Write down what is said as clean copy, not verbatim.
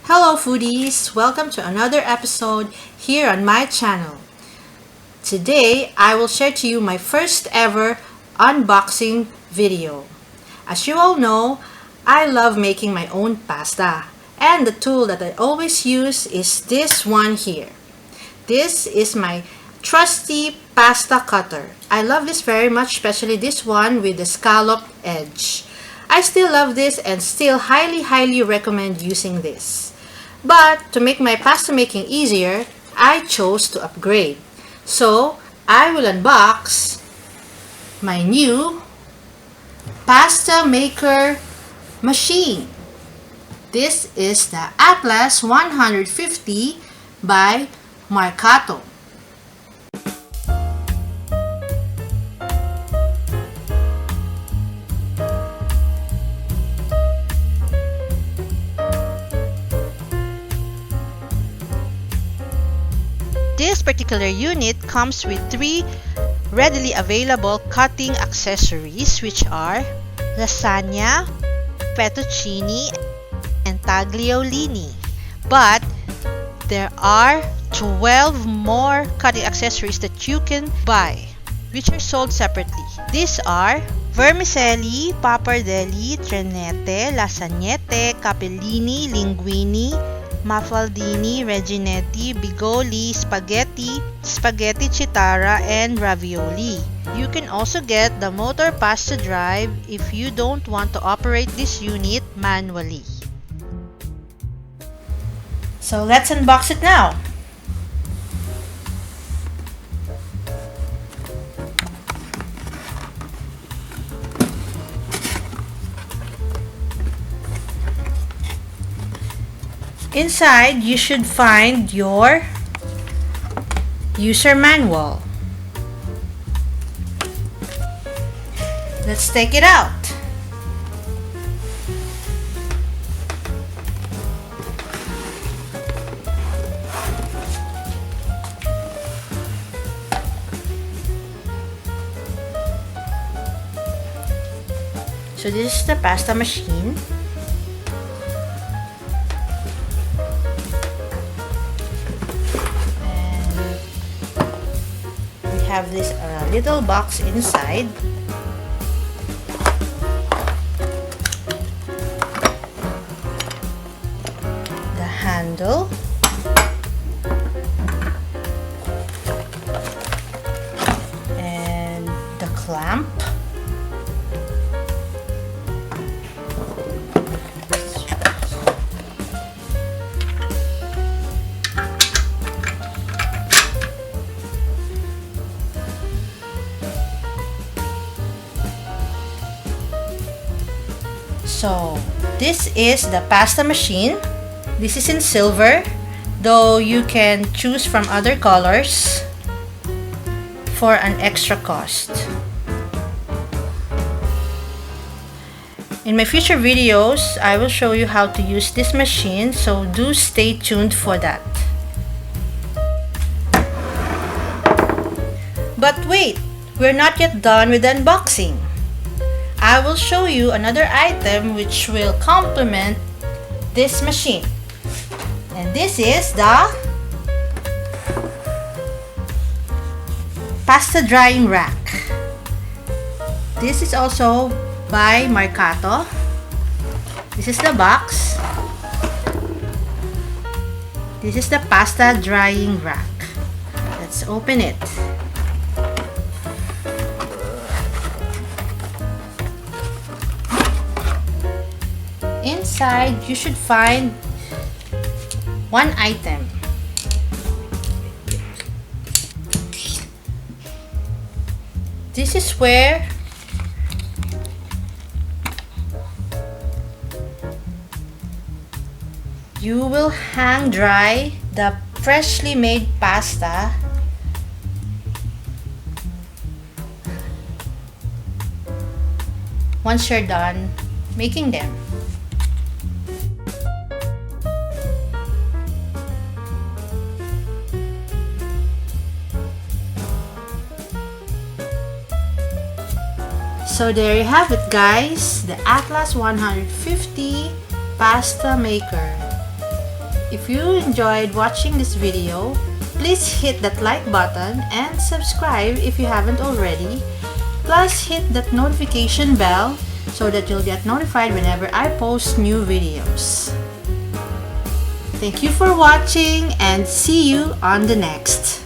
Hello foodies! Welcome to another episode here on my channel. Today, I will share to you my first ever unboxing video. As you all know, I love making my own pasta, and the tool that I always use is this one here. This is my trusty pasta cutter. I love this very much, especially this one with the scalloped edge. I still love this and still highly recommend using this. But to make my pasta making easier, I chose to upgrade. So, I will unbox my new pasta maker machine. This is the Atlas 150 by Marcato. This particular unit comes with 3 readily available cutting accessories, which are lasagna, fettuccine, and tagliolini. But there are 12 more cutting accessories that you can buy, which are sold separately. These are vermicelli, pappardelle, trenette, lasagnette, capellini, linguini, mafaldini, reginetti, bigoli, spaghetti, spaghetti chitara, and ravioli. You can also get the motor pasta drive if you don't want to operate this unit manually. So let's unbox it now. Inside, you should find your user manual. Let's take it out. So this is the pasta machine. Have this little box inside. The handle. And the clamp. So, this is the pasta machine. This is in silver, though you can choose from other colors for an extra cost. In my future videos, I will show you how to use this machine, so do stay tuned for that. But wait, we're not yet done with the unboxing. I will show you another item which will complement this machine. And this is the pasta drying rack. This is also by Marcato. This is the box. This is the pasta drying rack. Let's open it. Inside, you should find one item. This is where you will hang dry the freshly made pasta once you're done making them. So there you have it, guys, the Atlas 150 pasta maker. If you enjoyed watching this video, please hit that like button and subscribe if you haven't already. Plus, hit that notification bell so that you'll get notified whenever I post new videos. Thank you for watching and see you on the next.